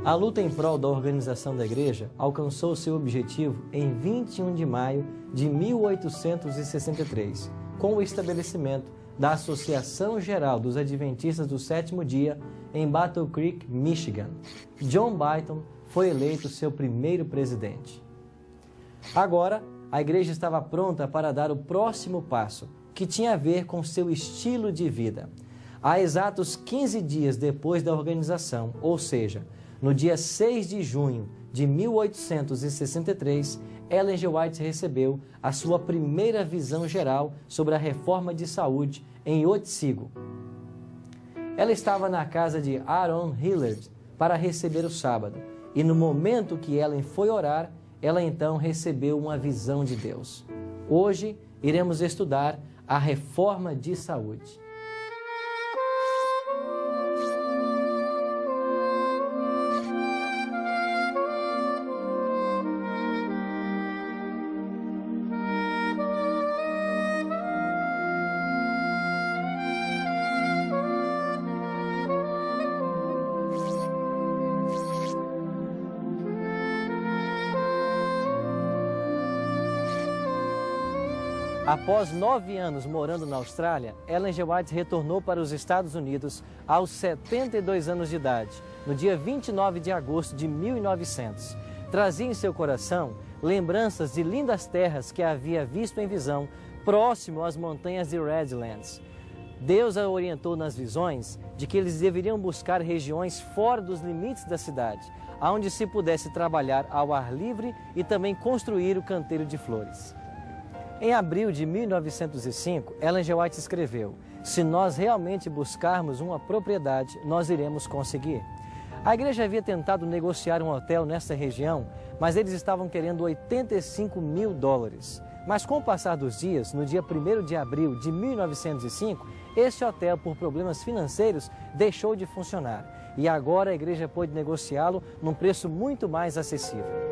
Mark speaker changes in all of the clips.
Speaker 1: A luta em prol da organização da igreja alcançou seu objetivo em 21 de maio de 1863, com o estabelecimento da Associação Geral dos Adventistas do Sétimo Dia em Battle Creek, Michigan. John Byton foi eleito seu primeiro presidente. Agora, a igreja estava pronta para dar o próximo passo, que tinha a ver com seu estilo de vida. Há exatos 15 dias depois da organização, ou seja, no dia 6 de junho de 1863, Ellen G. White recebeu a sua primeira visão geral sobre a reforma de saúde em Otsego. Ela estava na casa de Aaron Hillard para receber o sábado, e no momento que Ellen foi orar, ela então recebeu uma visão de Deus. Hoje, iremos estudar a reforma de saúde. Após 9 anos morando na Austrália, Ellen G. White retornou para os Estados Unidos aos 72 anos de idade, no dia 29 de agosto de 1900. Trazia em seu coração lembranças de lindas terras que havia visto em visão próximo às montanhas de Redlands. Deus a orientou nas visões de que eles deveriam buscar regiões fora dos limites da cidade, onde se pudesse trabalhar ao ar livre e também construir o canteiro de flores. Em abril de 1905, Ellen G. White escreveu: "Se nós realmente buscarmos uma propriedade, nós iremos conseguir." A igreja havia tentado negociar um hotel nessa região, mas eles estavam querendo $85 mil. Mas com o passar dos dias, no dia 1º de abril de 1905, esse hotel, por problemas financeiros, deixou de funcionar. E agora a igreja pôde negociá-lo num preço muito mais acessível.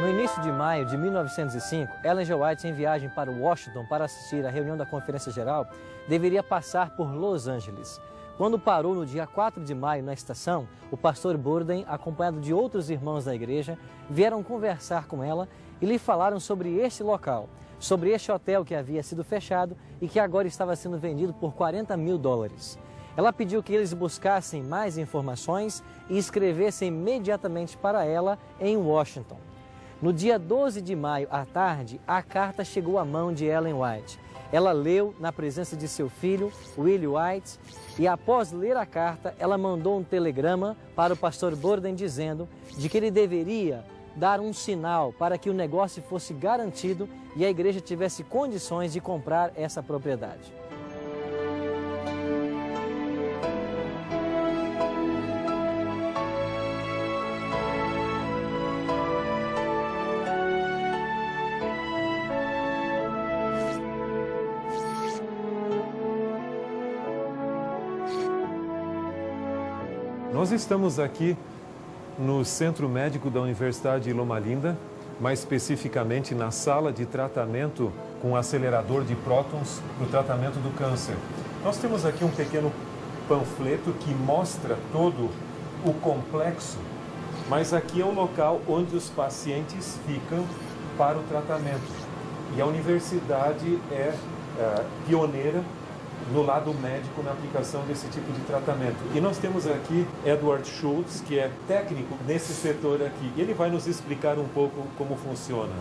Speaker 1: No início de maio de 1905, Ellen G. White, em viagem para Washington para assistir à reunião da Conferência Geral, deveria passar por Los Angeles. Quando parou no dia 4 de maio na estação, o pastor Burden, acompanhado de outros irmãos da igreja, vieram conversar com ela e lhe falaram sobre este local, sobre este hotel que havia sido fechado e que agora estava sendo vendido por $40 mil. Ela pediu que eles buscassem mais informações e escrevessem imediatamente para ela em Washington. No dia 12 de maio, à tarde, a carta chegou à mão de Ellen White. Ela leu na presença de seu filho, Willie White, e após ler a carta, ela mandou um telegrama para o pastor Burden dizendo de que ele deveria dar um sinal para que o negócio fosse garantido e a igreja tivesse condições de comprar essa propriedade.
Speaker 2: Nós estamos aqui no Centro Médico da Universidade de Loma Linda, mais especificamente na sala de tratamento com acelerador de prótons para o tratamento do câncer. Nós temos aqui um pequeno panfleto que mostra todo o complexo, mas aqui é o local onde os pacientes ficam para o tratamento. E a universidade é pioneira no lado médico na aplicação desse tipo de tratamento. E nós temos aqui Edward Schultz, que é técnico nesse setor aqui. E ele vai nos explicar um pouco como funciona.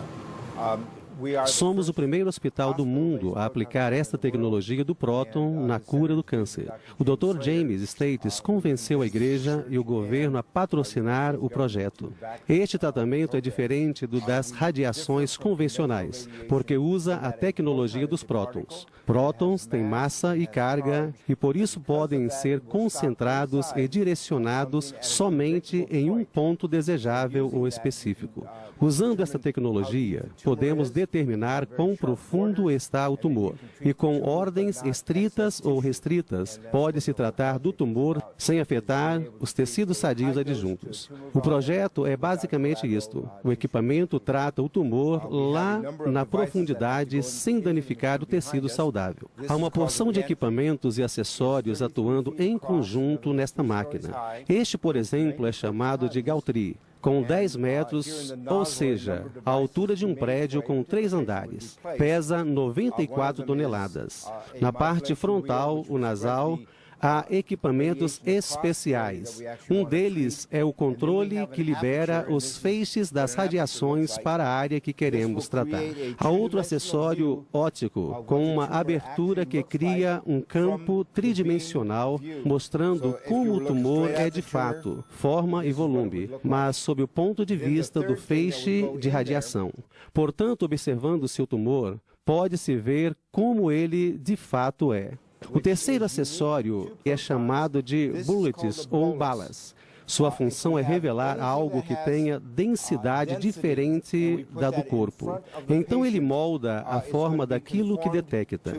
Speaker 3: Somos o primeiro hospital do mundo a aplicar esta tecnologia do próton na cura do câncer. O Dr. James States convenceu a igreja e o governo a patrocinar o projeto. Este tratamento é diferente do das radiações convencionais, porque usa a tecnologia dos prótons. Prótons têm massa e carga e por isso podem ser concentrados e direcionados somente em um ponto desejável ou específico. Usando esta tecnologia, podemos determinar quão profundo está o tumor. E com ordens estritas ou restritas, pode-se tratar do tumor sem afetar os tecidos sadios adjuntos. O projeto é basicamente isto. O equipamento trata o tumor lá na profundidade sem danificar o tecido saudável. Há uma porção de equipamentos e acessórios atuando em conjunto nesta máquina. Este, por exemplo, é chamado de Gautry, com 10 metros, ou seja, a altura de um prédio com 3 andares. Pesa 94 toneladas. Na parte frontal, o nasal, há equipamentos especiais. Um deles é o controle que libera os feixes das radiações para a área que queremos tratar. Há outro acessório óptico, com uma abertura que cria um campo tridimensional, mostrando como o tumor é de fato, forma e volume, mas sob o ponto de vista do feixe de radiação. Portanto, observando seu tumor, pode-se ver como ele de fato é. O terceiro acessório é chamado de bullets ou balas. Sua função é revelar algo que tenha densidade diferente da do corpo. Então ele molda a forma daquilo que detecta.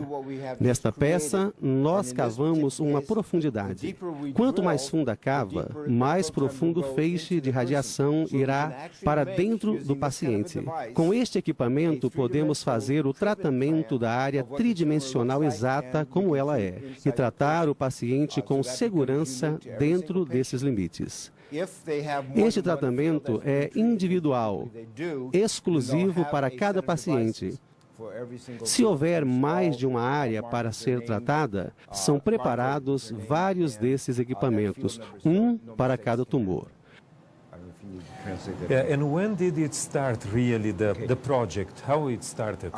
Speaker 3: Nesta peça, nós cavamos uma profundidade. Quanto mais funda a cava, mais profundo o feixe de radiação irá para dentro do paciente. Com este equipamento, podemos fazer o tratamento da área tridimensional exata como ela é e tratar o paciente com segurança dentro desses limites. Este tratamento é individual, exclusivo para cada paciente. Se houver mais de uma área para ser tratada, são preparados vários desses equipamentos, um para cada tumor.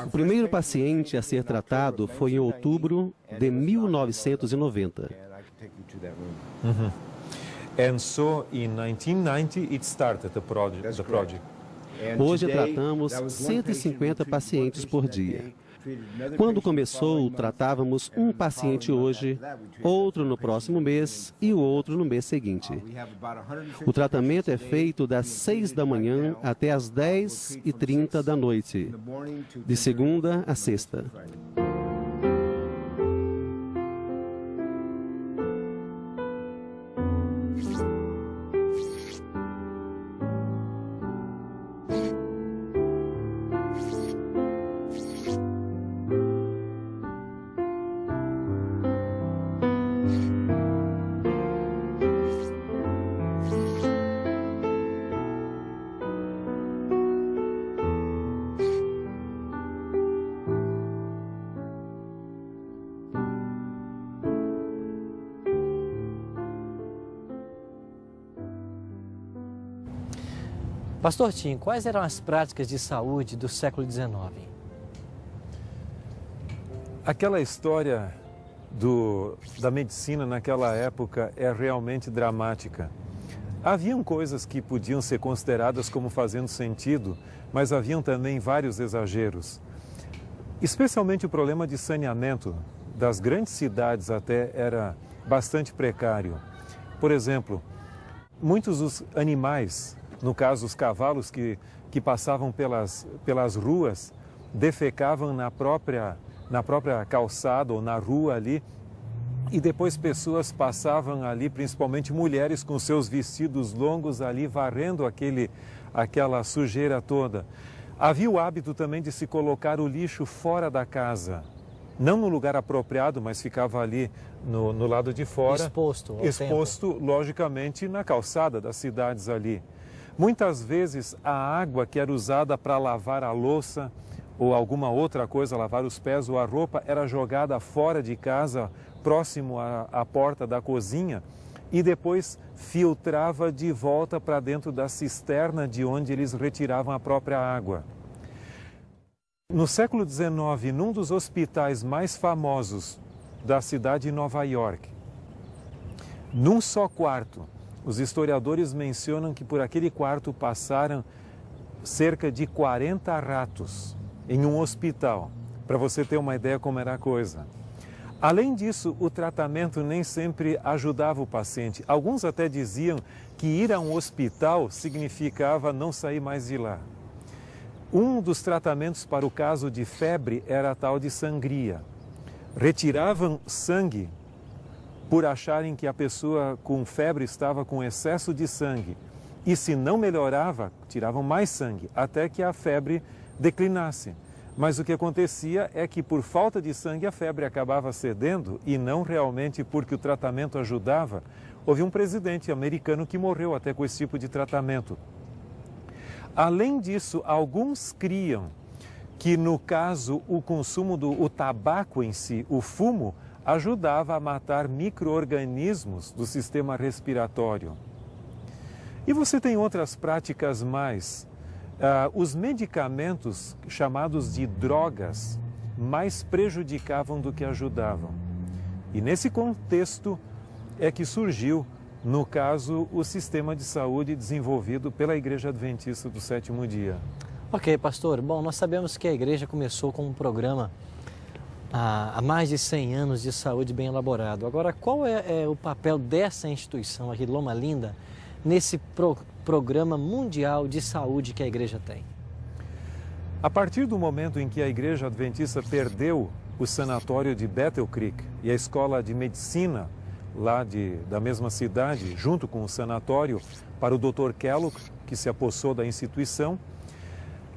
Speaker 3: O primeiro paciente a ser tratado foi em outubro de 1990.
Speaker 2: And so, in 1990, it started the project.
Speaker 3: Hoje tratamos 150 pacientes por dia. Quando começou, tratávamos um paciente hoje, outro no próximo mês e o outro no mês seguinte. O tratamento é feito das 6 da manhã até as 10h30 da noite, de segunda a sexta.
Speaker 1: Pastor Tim, quais eram as práticas de saúde do século XIX?
Speaker 2: Aquela história da medicina naquela época é realmente dramática. Haviam coisas que podiam ser consideradas como fazendo sentido, mas haviam também vários exageros. Especialmente o problema de saneamento das grandes cidades até era bastante precário. Por exemplo, muitos dos animais, no caso os cavalos que passavam pelas ruas, defecavam na própria calçada ou na rua ali, e depois pessoas passavam ali, principalmente mulheres com seus vestidos longos ali, varrendo aquela sujeira toda. Havia o hábito também de se colocar o lixo fora da casa, não no lugar apropriado, mas ficava ali no lado de fora, exposto logicamente na calçada das cidades ali. Muitas vezes a água que era usada para lavar a louça ou alguma outra coisa, lavar os pés ou a roupa, era jogada fora de casa, próximo à porta da cozinha, e depois filtrava de volta para dentro da cisterna de onde eles retiravam a própria água. No século XIX, num dos hospitais mais famosos da cidade de Nova York, num só quarto, os historiadores mencionam que por aquele quarto passaram cerca de 40 ratos em um hospital, para você ter uma ideia como era a coisa. Além disso, o tratamento nem sempre ajudava o paciente. Alguns até diziam que ir a um hospital significava não sair mais de lá. Um dos tratamentos para o caso de febre era a tal de sangria. Retiravam sangue por acharem que a pessoa com febre estava com excesso de sangue. E se não melhorava, tiravam mais sangue, até que a febre declinasse. Mas o que acontecia é que por falta de sangue a febre acabava cedendo e não realmente porque o tratamento ajudava. Houve um presidente americano que morreu até com esse tipo de tratamento. Além disso, alguns criam que, no caso, o consumo do tabaco em si, o fumo, ajudava a matar micro-organismos do sistema respiratório. E você tem outras práticas mais. Os medicamentos, chamados de drogas, mais prejudicavam do que ajudavam. E nesse contexto é que surgiu, no caso, o sistema de saúde desenvolvido pela Igreja Adventista do Sétimo Dia.
Speaker 1: Ok, pastor. Bom, nós sabemos que a igreja começou com um programa há mais de 100 anos de saúde bem elaborado. Agora, qual é o papel dessa instituição aqui, Loma Linda, nesse programa mundial de saúde que a igreja tem?
Speaker 2: A partir do momento em que a Igreja Adventista perdeu o sanatório de Battle Creek e a escola de medicina lá da mesma cidade, junto com o sanatório, para o Dr. Kellogg, que se apossou da instituição,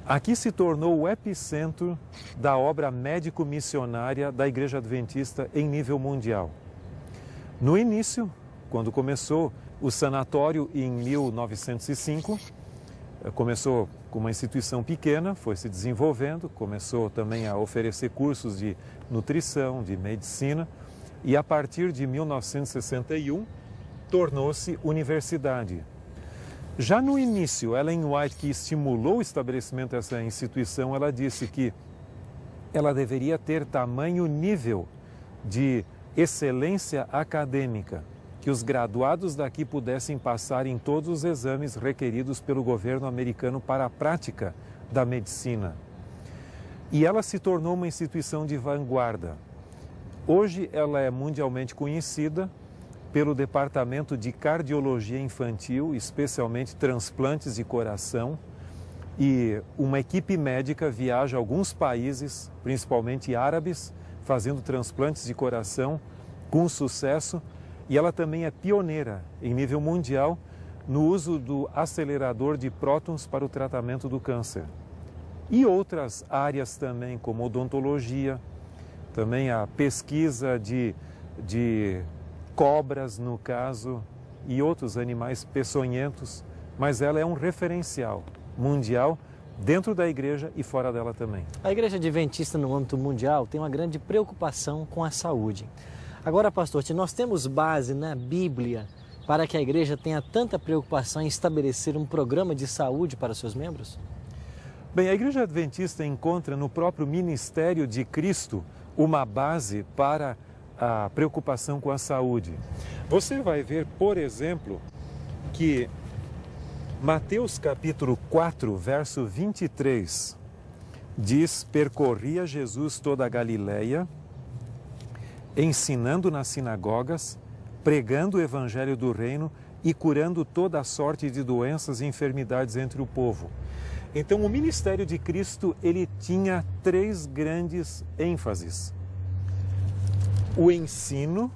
Speaker 2: aqui se tornou o epicentro da obra médico-missionária da Igreja Adventista em nível mundial. No início, quando começou o sanatório em 1905, começou com uma instituição pequena, foi se desenvolvendo, começou também a oferecer cursos de nutrição, de medicina, e a partir de 1961 tornou-se universidade. Já no início, Ellen White, que estimulou o estabelecimento dessa instituição, ela disse que ela deveria ter tamanho nível de excelência acadêmica, que os graduados daqui pudessem passar em todos os exames requeridos pelo governo americano para a prática da medicina. E ela se tornou uma instituição de vanguarda. Hoje ela é mundialmente conhecida pelo Departamento de Cardiologia Infantil, especialmente transplantes de coração, e uma equipe médica viaja a alguns países, principalmente árabes, fazendo transplantes de coração com sucesso, e ela também é pioneira em nível mundial no uso do acelerador de prótons para o tratamento do câncer. E outras áreas também, como odontologia, também a pesquisa de cobras, no caso, e outros animais peçonhentos, mas ela é um referencial mundial dentro da igreja e fora dela também.
Speaker 1: A Igreja Adventista no âmbito mundial tem uma grande preocupação com a saúde. Agora, pastor, nós temos base na Bíblia para que a igreja tenha tanta preocupação em estabelecer um programa de saúde para os seus membros?
Speaker 2: Bem, a Igreja Adventista encontra no próprio ministério de Cristo uma base para a preocupação com a saúde. Você vai ver, por exemplo, que Mateus capítulo 4, verso 23, diz: percorria Jesus toda a Galileia, ensinando nas sinagogas, pregando o evangelho do reino e curando toda a sorte de doenças e enfermidades entre o povo. Então, o ministério de Cristo, ele tinha três grandes ênfases: o ensino,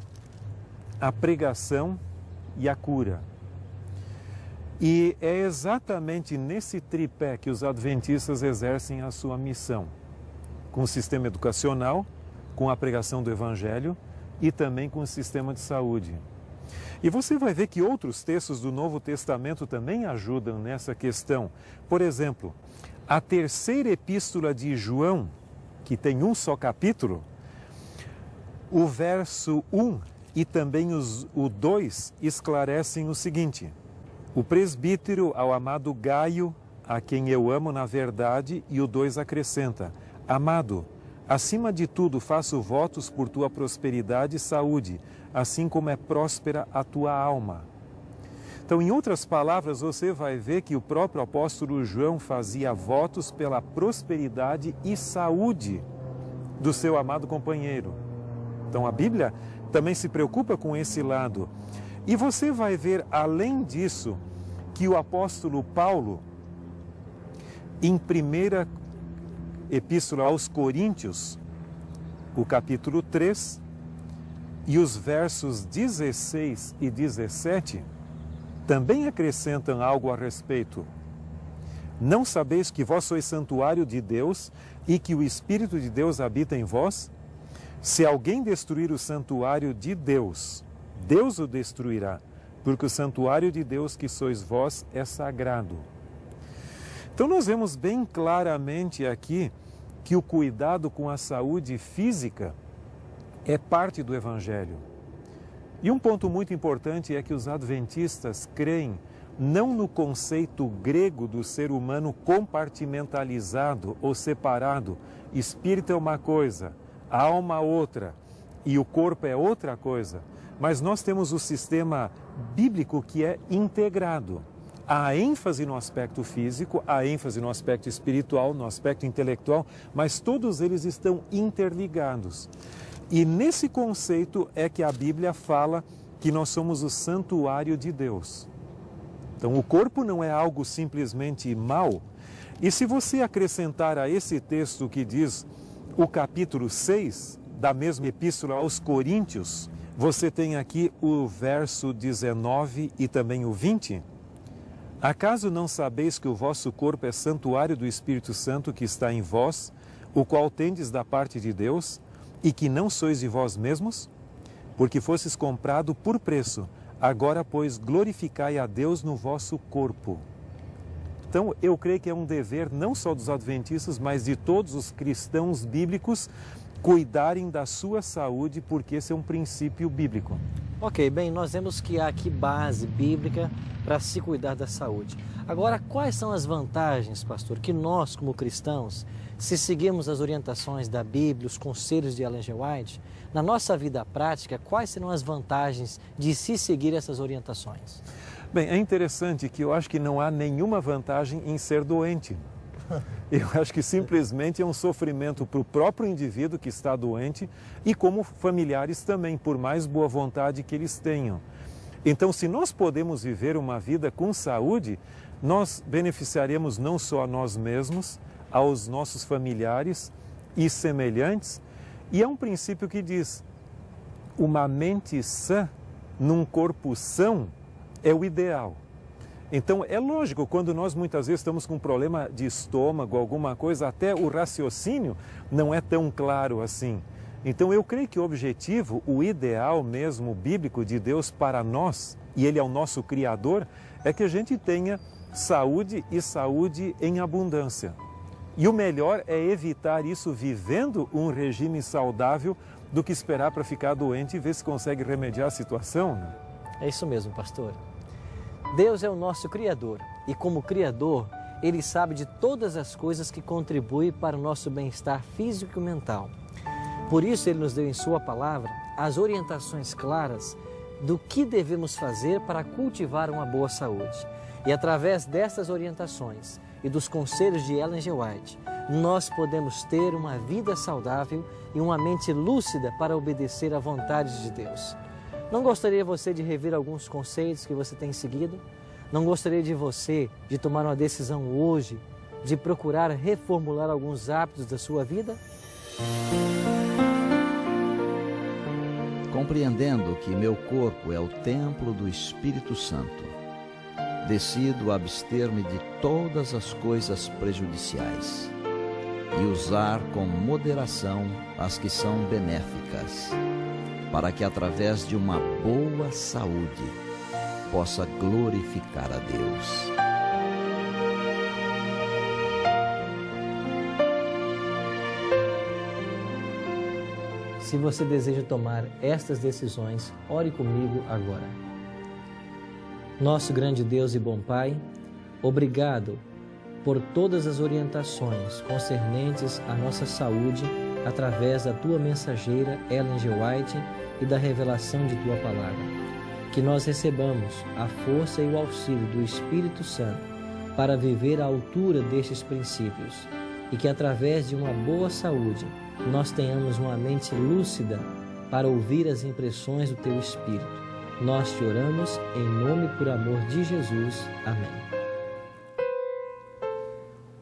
Speaker 2: a pregação e a cura. E é exatamente nesse tripé que os adventistas exercem a sua missão, com o sistema educacional, com a pregação do evangelho e também com o sistema de saúde. E você vai ver que outros textos do Novo Testamento também ajudam nessa questão. Por exemplo, a terceira epístola de João, que tem um só capítulo, o verso 1 e também o 2 esclarecem o seguinte: o presbítero ao amado Gaio, a quem eu amo na verdade, e o 2 acrescenta: amado, acima de tudo faço votos por tua prosperidade e saúde, assim como é próspera a tua alma. Então, em outras palavras, você vai ver que o próprio apóstolo João fazia votos pela prosperidade e saúde do seu amado companheiro. Então, a Bíblia também se preocupa com esse lado. E você vai ver, além disso, que o apóstolo Paulo, em 1ª Epístola aos Coríntios, o capítulo 3, e os versos 16 e 17, também acrescentam algo a respeito. Não sabeis que vós sois santuário de Deus e que o Espírito de Deus habita em vós? Se alguém destruir o santuário de Deus, Deus o destruirá, porque o santuário de Deus que sois vós é sagrado. Então nós vemos bem claramente aqui que o cuidado com a saúde física é parte do Evangelho. E um ponto muito importante é que os adventistas creem não no conceito grego do ser humano compartimentalizado ou separado. Espírito é uma coisa, alma outra e o corpo é outra coisa. Mas nós temos o sistema bíblico que é integrado. Há ênfase no aspecto físico, há ênfase no aspecto espiritual, no aspecto intelectual, mas todos eles estão interligados. E nesse conceito é que a Bíblia fala que nós somos o santuário de Deus. Então o corpo não é algo simplesmente mau. E se você acrescentar a esse texto que diz o capítulo 6 da mesma epístola aos Coríntios, você tem aqui o verso 19 e também o 20. Acaso não sabeis que o vosso corpo é santuário do Espírito Santo que está em vós, o qual tendes da parte de Deus, e que não sois de vós mesmos? Porque fostes comprado por preço. Agora, pois, glorificai a Deus no vosso corpo. Então, eu creio que é um dever não só dos adventistas, mas de todos os cristãos bíblicos cuidarem da sua saúde, porque esse é um princípio bíblico.
Speaker 1: Ok, bem, nós vemos que há aqui base bíblica para se cuidar da saúde. Agora, quais são as vantagens, pastor, que nós, como cristãos, se seguirmos as orientações da Bíblia, os conselhos de Ellen G. White, na nossa vida prática, quais serão as vantagens de se seguir essas orientações?
Speaker 2: Bem, é interessante que eu acho que não há nenhuma vantagem em ser doente. Eu acho que simplesmente é um sofrimento para o próprio indivíduo que está doente e como familiares também, por mais boa vontade que eles tenham. Então, se nós podemos viver uma vida com saúde, nós beneficiaremos não só a nós mesmos, aos nossos familiares e semelhantes. E é um princípio que diz, uma mente sã num corpo são é o ideal. Então, é lógico, quando nós muitas vezes estamos com um problema de estômago, alguma coisa, até o raciocínio não é tão claro assim. Então, eu creio que o objetivo, o ideal mesmo bíblico de Deus para nós, e Ele é o nosso Criador, é que a gente tenha saúde e saúde em abundância. E o melhor é evitar isso vivendo um regime saudável do que esperar para ficar doente e ver se consegue remediar a situação. Né?
Speaker 1: É isso mesmo, pastor. Deus é o nosso Criador e, como Criador, Ele sabe de todas as coisas que contribuem para o nosso bem-estar físico e mental. Por isso, Ele nos deu em Sua palavra as orientações claras do que devemos fazer para cultivar uma boa saúde. E através dessas orientações e dos conselhos de Ellen G. White, nós podemos ter uma vida saudável e uma mente lúcida para obedecer à vontade de Deus. Não gostaria você de rever alguns conceitos que você tem seguido? Não gostaria de você de tomar uma decisão hoje, de procurar reformular alguns hábitos da sua vida?
Speaker 4: Compreendendo que meu corpo é o templo do Espírito Santo, decido abster-me de todas as coisas prejudiciais e usar com moderação as que são benéficas, para que através de uma boa saúde possa glorificar a Deus.
Speaker 1: Se você deseja tomar estas decisões, ore comigo agora. Nosso grande Deus e bom Pai, obrigado por todas as orientações concernentes à nossa saúde através da Tua mensageira Ellen G. White e da revelação de Tua palavra. Que nós recebamos a força e o auxílio do Espírito Santo para viver à altura destes princípios e que através de uma boa saúde nós tenhamos uma mente lúcida para ouvir as impressões do Teu Espírito. Nós te oramos em nome e por amor de Jesus. Amém.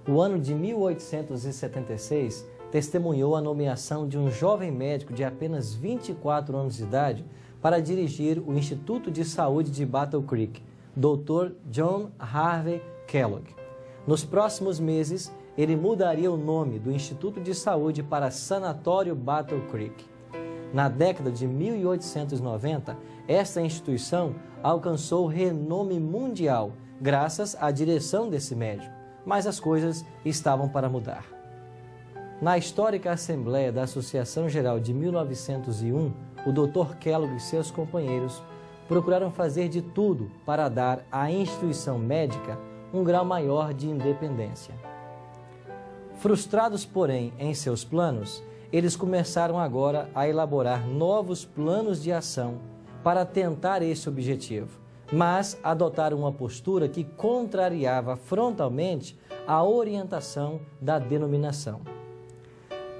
Speaker 1: o ano de 1876 testemunhou a nomeação de um jovem médico de apenas 24 anos de idade para dirigir o Instituto de Saúde de Battle Creek, Dr. John Harvey Kellogg. Nos próximos meses, ele mudaria o nome do Instituto de Saúde para Sanatório Battle Creek. Na década de 1890, esta instituição alcançou renome mundial graças à direção desse médico, mas as coisas estavam para mudar. Na histórica Assembleia da Associação Geral de 1901, o Dr. Kellogg e seus companheiros procuraram fazer de tudo para dar à instituição médica um grau maior de independência. Frustrados, porém, em seus planos, eles começaram agora a elaborar novos planos de ação para tentar esse objetivo, mas adotaram uma postura que contrariava frontalmente a orientação da denominação.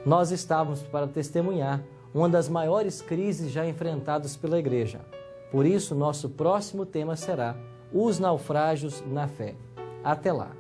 Speaker 1: Nós estávamos para testemunhar uma das maiores crises já enfrentadas pela Igreja. Por isso, nosso próximo tema será os naufrágios na fé. Até lá!